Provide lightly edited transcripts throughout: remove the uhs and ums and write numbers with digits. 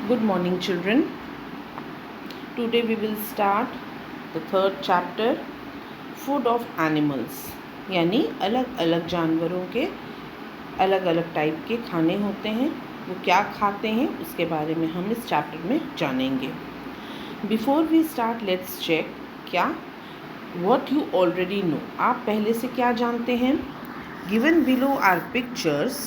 Good morning, children. Today we will start the third chapter, Food of Animals. यानी अलग अलग जानवरों के अलग अलग टाइप के खाने होते हैं, वो क्या खाते हैं उसके बारे में हम इस चैप्टर में जानेंगे. Before we start let's check क्या what you already know. आप पहले से क्या जानते हैं. Given below are pictures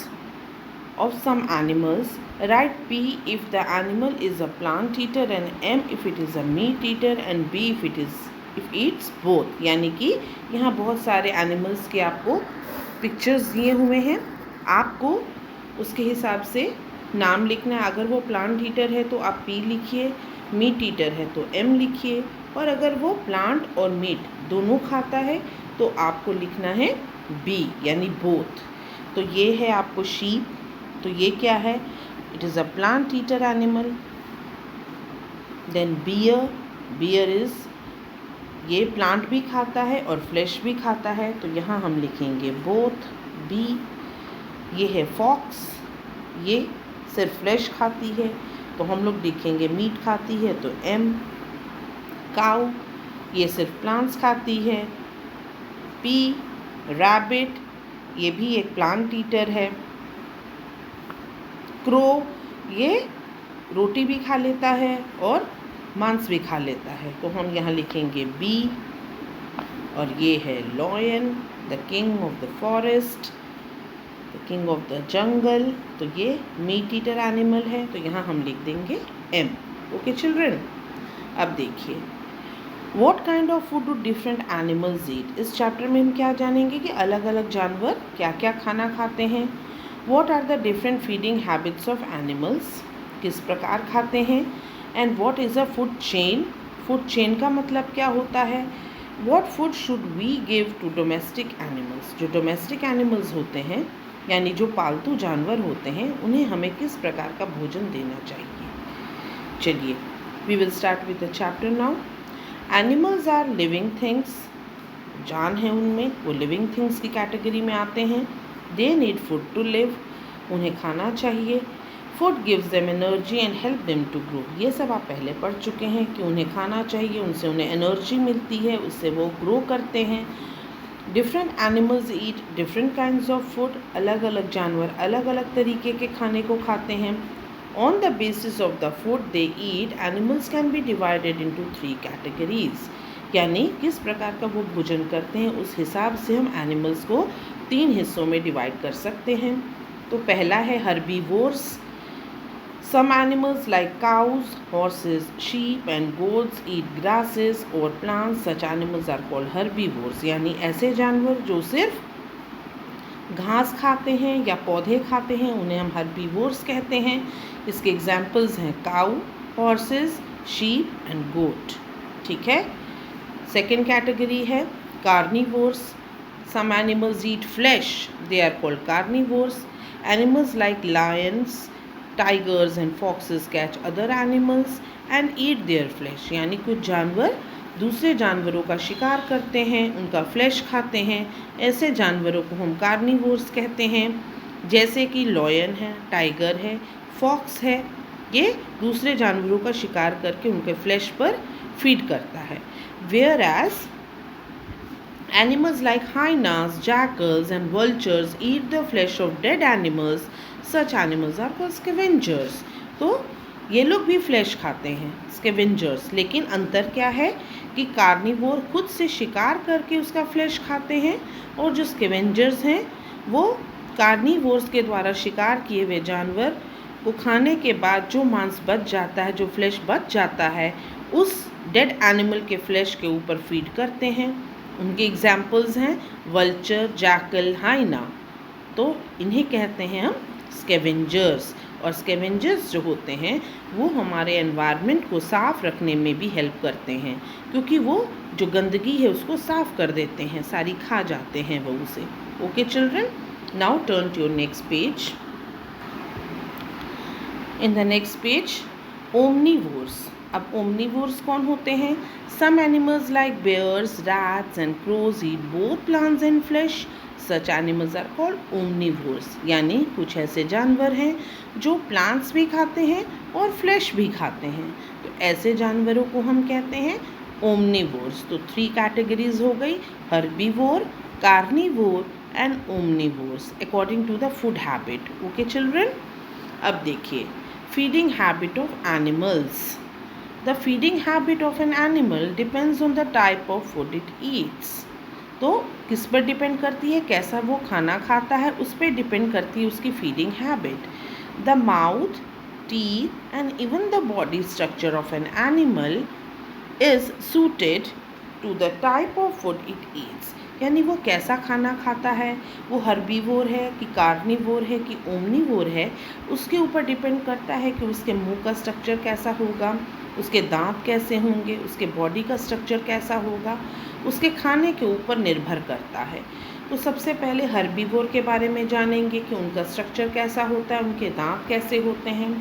of some animals. Write P if the animal is a plant eater and M if it is a meat eater and B if it eats both. यानी कि यहाँ बहुत सारे एनिमल्स के आपको pictures दिए हुए हैं, आपको उसके हिसाब से नाम लिखना है. अगर वो प्लांट ईटर है तो आप P लिखिए, मीट ईटर है तो M लिखिए, और अगर वो प्लांट और मीट दोनों खाता है तो आपको लिखना है B यानी बोथ. तो ये है आपको शीप. तो ये क्या है, it is a plant eater animal. Then bear is, ये प्लांट भी खाता है और फ्लैश भी खाता है, तो यहाँ हम लिखेंगे बोथ बी. ये है फॉक्स, ये सिर्फ फ्लैश खाती है तो हम लोग लिखेंगे मीट खाती है तो एम. काऊ, ये सिर्फ प्लांट्स खाती है, पी. रैबिट, ये भी एक प्लांट ईटर है. क्रो, ये रोटी भी खा लेता है और मांस भी खा लेता है, तो हम यहाँ लिखेंगे बी. और ये है lion, the king of the forest, the king of the jungle, तो ये मीट ईटर एनिमल है, तो यहाँ हम लिख देंगे एम. Okay children. अब देखिए what kind of food do different animals eat. इस चैप्टर में हम क्या जानेंगे कि अलग अलग जानवर क्या क्या खाना खाते हैं. What are the different feeding habits of animals? किस प्रकार खाते हैं. And what is a food chain? Food chain का मतलब क्या होता है. What food should we give to domestic animals? जो domestic animals होते हैं यानी जो पालतू जानवर होते हैं, उन्हें हमें किस प्रकार का भोजन देना चाहिए. चलिए we will start with the chapter now. Animals are living things. जान है उनमें, वो living things की कैटेगरी में आते हैं. They need food to live. उन्हें खाना चाहिए. Food gives them energy and help them to grow. ये सब आप पहले पढ़ चुके हैं कि उन्हें खाना चाहिए, उनसे उन्हें एनर्जी मिलती है, उससे वो ग्रो करते हैं. Different animals eat different kinds of food. अलग अलग जानवर अलग अलग तरीके के खाने को खाते हैं. On the basis of the food they eat, animals can be divided into 3 categories. यानी किस प्रकार का वो भोजन करते हैं उस हिसाब से हम एनिमल्स को 3 हिस्सों में डिवाइड कर सकते हैं. तो पहला है herbivores. Some animals like cows, horses, sheep and goats eat grasses और plants. Such animals are called herbivores. यानी ऐसे जानवर जो सिर्फ घास खाते हैं या पौधे खाते हैं उन्हें हम हर्बीवोर्स कहते हैं. इसके एग्जाम्पल्स हैं काऊ, हॉर्सेस, शीप एंड गोट. ठीक है. सेकेंड कैटेगरी है carnivores. Some animals eat flesh. They are called carnivores. Animals like lions, tigers and foxes catch other animals and eat their flesh. यानी कुछ जानवर दूसरे जानवरों का शिकार करते हैं, उनका फ्लैश खाते हैं. ऐसे जानवरों को हम कार्निवोर्स कहते हैं. जैसे कि लॉयन है, टाइगर है, फॉक्स है, ये दूसरे जानवरों का शिकार करके उनके फ्लैश पर फीड करता है. Whereas animals like hyenas, jackals and vultures eat the flesh of dead animals. Such animals are called scavengers. तो ये लोग भी फ्लैश खाते हैं, स्कैवेंजर्स. लेकिन अंतर क्या है कि कार्निवोर खुद से शिकार करके उसका फ्लैश खाते हैं और जो स्कैवेंजर्स हैं वो कार्निवोर्स के द्वारा शिकार किए हुए जानवर को खाने के बाद जो मांस बच जाता है, जो फ्लैश बच जाता है, उस डेड एनिमल के फ्लैश के ऊपर फीड करते हैं. उनके एग्जाम्पल्स हैं वल्चर, जैकल, हाइना. तो इन्हें कहते हैं हम स्कैवेंजर्स. और स्कैवेंजर्स जो होते हैं वो हमारे एनवायरनमेंट को साफ़ रखने में भी हेल्प करते हैं, क्योंकि वो जो गंदगी है उसको साफ़ कर देते हैं, सारी खा जाते हैं वो उसे. Okay children. Now turn to your next page. In the next page omnivores. अब ओमनीवोर्स कौन होते हैं. Some animals like bears, rats and crows eat both plants and flesh. Such animals are called omnivores. यानी कुछ ऐसे जानवर हैं जो प्लांट्स भी खाते हैं और फ्लैश भी खाते हैं। तो ऐसे जानवरों को हम कहते हैं ओमनिवोर्स। तो 3 कैटेगरीज हो गई, herbivore, carnivore and omnivores according to the food habit. Okay children, अब देखिए feeding habit of animals. The feeding habit of an animal depends on the type of food it eats. तो किस पर depend करती है, कैसा वो खाना खाता है, उस पर डिपेंड करती है उसकी feeding habit. The mouth, teeth and even the body structure of an animal is suited to the type of food it eats। यानी वो कैसा खाना खाता है, वो हर्बीवोर है कि कार्निवोर है कि ओमनिवोर है, उसके ऊपर डिपेंड करता है कि उसके मुंह का स्ट्रक्चर कैसा होगा, उसके दांत कैसे होंगे, उसके बॉडी का स्ट्रक्चर कैसा होगा, उसके खाने के ऊपर निर्भर करता है। तो सबसे पहले हर्बीवोर के बारे में जानेंगे कि उनका स्ट्रक्चर कैसा होता है, उनके दांत कैसे होते हैं।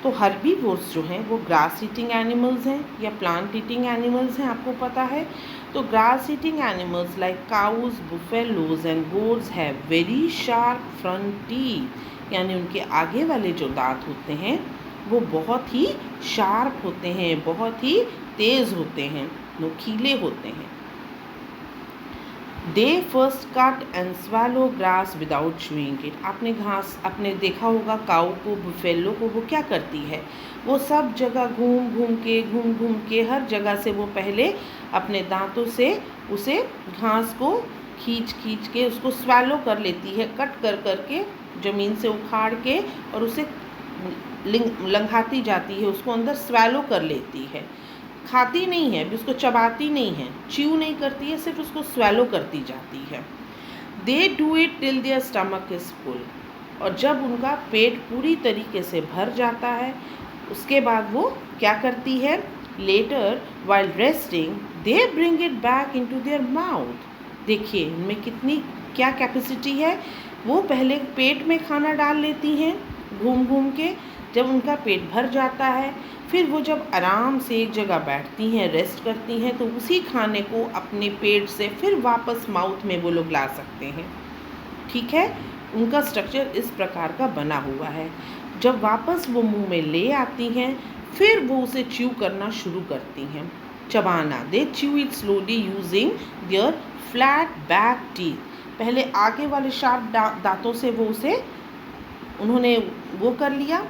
तो हर्बीवोर्स जो हैं वो ग्रास ईटिंग एनिमल्स हैं या प्लांट ईटिंग एनिमल्स हैं, आपको पता है। तो grass eating animals like cause, buffaloes and goats have very sharp front teeth. यानी उनके आगे वाले जो दांत होते हैं वो बहुत ही शार्प होते हैं, बहुत ही तेज़ होते हैं, नुकीले होते हैं। They first cut and swallow grass without chewing it. आपने देखा होगा काऊ को, बुफेलो को, वो क्या करती है, वो सब जगह घूम घूम के हर जगह से वो पहले अपने दांतों से उसे घास को खींच के उसको स्वैलो कर लेती है, कट कर के ज़मीन से उखाड़ के, और उसे लंघाती जाती है, उसको अंदर स्वैलो कर लेती है। खाती नहीं है, अभी उसको चबाती नहीं है, च्यू नहीं करती है, सिर्फ उसको स्वैलो करती जाती है। They do it till their stomach is full. और जब उनका पेट पूरी तरीके से भर जाता है उसके बाद वो क्या करती है, later while resting they bring it back into their mouth. देखिए इनमें कितनी क्या कैपेसिटी है, वो पहले पेट में खाना डाल लेती हैं घूम के, जब उनका पेट भर जाता है फिर वो जब आराम से एक जगह बैठती हैं, रेस्ट करती हैं, तो उसी खाने को अपने पेट से फिर वापस माउथ में वो लोग ला सकते हैं। ठीक है, उनका स्ट्रक्चर इस प्रकार का बना हुआ है। जब वापस वो मुंह में ले आती हैं फिर वो उसे च्यू करना शुरू करती हैं, चबाना। They chew it slowly using their flat back teeth. पहले आगे वाले शार्प दांतों से वो उसे उन्होंने वो कर लिया,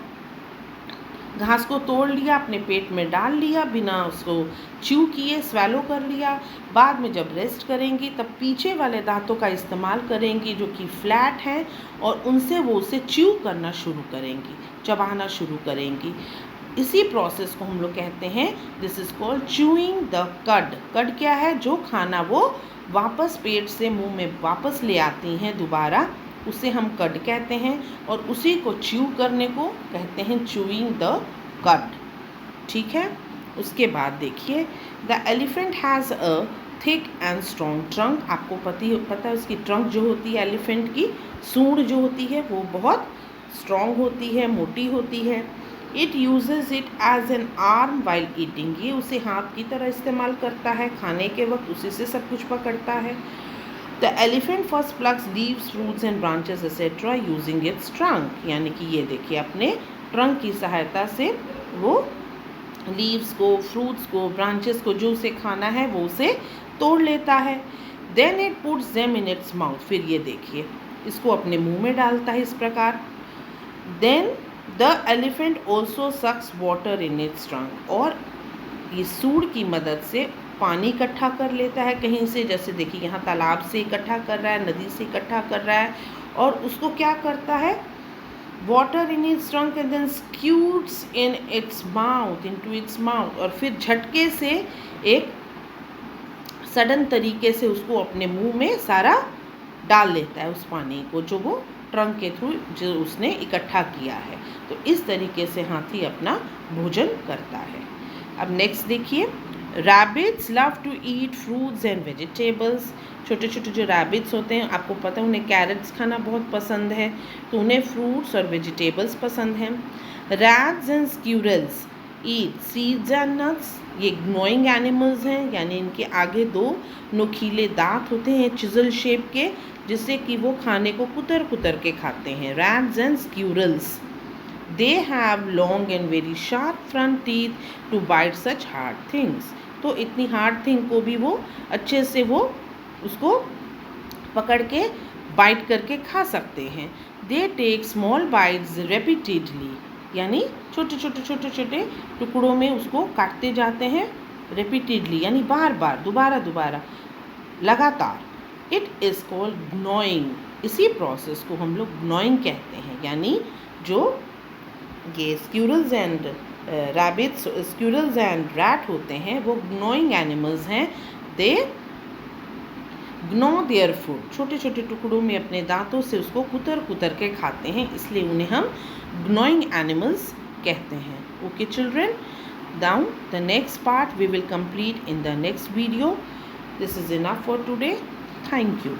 घास को तोड़ लिया, अपने पेट में डाल लिया, बिना उसको च्यू किए स्वैलो कर लिया। बाद में जब रेस्ट करेंगी तब पीछे वाले दांतों का इस्तेमाल करेंगी जो कि फ्लैट हैं, और उनसे वो उसे च्यू करना शुरू करेंगी, चबाना शुरू करेंगी। इसी प्रोसेस को हम लोग कहते हैं, this is called chewing the कड। कड क्या है, जो खाना वो वापस पेट से मुंह में वापस ले आती हैं दोबारा, उसे हम कड कहते हैं, और उसी को च्यू करने को कहते हैं च्यूइंग द कड। ठीक है, उसके बाद देखिए the elephant has a thick and strong trunk. आपको पता है उसकी ट्रंक जो होती है, एलिफेंट की सूंड जो होती है वो बहुत स्ट्रॉन्ग होती है, मोटी होती है। It uses it as an arm while eating. ये उसे हाथ की तरह इस्तेमाल करता है, खाने के वक्त उसी से सब कुछ पकड़ता है। The elephant first plugs leaves, fruits and branches etcetera using its trunk. यानी कि ये देखिए अपने ट्रंक की सहायता से वो लीव्स को, फ्रूट्स को, ब्रांचेस को, जो उसे खाना है वो उसे तोड़ लेता है। Then it puts them in its mouth. फिर ये देखिए इसको अपने मुंह में डालता है इस प्रकार। Then the elephant also sucks water in its trunk. और ये सूंड की मदद से पानी इकट्ठा कर लेता है कहीं से, जैसे देखिए यहाँ तालाब से इकट्ठा कर रहा है, नदी से इकट्ठा कर रहा है, और उसको क्या करता है, water in its trunk and then squirts in its mouth, into its mouth. और फिर झटके से एक सडन तरीके से उसको अपने मुंह में सारा डाल लेता है, उस पानी को जो वो ट्रंक के थ्रू जो उसने इकट्ठा किया है। तो इस तरीके से हाथी अपना भोजन करता है। अब नेक्स्ट देखिए, rabbits love to eat fruits and vegetables. छोटे छोटे जो रैबिट्स होते हैं, आपको पता है उन्हें कैरेट्स खाना बहुत पसंद है, तो उन्हें फ्रूट्स और वेजिटेबल्स पसंद हैं। Rats and squirrels eat seeds and nuts. ये ग्नोइंग एनिमल्स हैं, यानी इनके आगे 2 नुकीले दांत होते हैं चिजल शेप के, जिससे कि वो खाने को कुतर के खाते हैं। Rats and squirrels they have long and very sharp front teeth to bite such hard things. तो इतनी हार्ड थिंग को भी वो अच्छे से वो उसको पकड़ के बाइट करके खा सकते हैं। They take small bites repeatedly, यानी छोटे छोटे छोटे छोटे टुकड़ों में उसको काटते जाते हैं। रेपिटेडली यानी बार बार, दोबारा दोबारा, लगातार। It is called gnawing. इसी प्रोसेस को हम लोग ग्नॉइंग कहते हैं, यानी जो ये स्क्यूरल्स एंड रैबिट्स, स्क्यूरल्स एंड रैट होते हैं वो ग्नॉइंग एनिमल्स हैं। दे ग्नो देयर फूड, छोटे छोटे टुकड़ों में अपने दांतों से उसको कुतर कुतर के खाते हैं, इसलिए उन्हें हम ग्नोइंग एनिमल्स कहते हैं। Okay children, now the next part we will complete in the next video. This is enough for today. Thank you.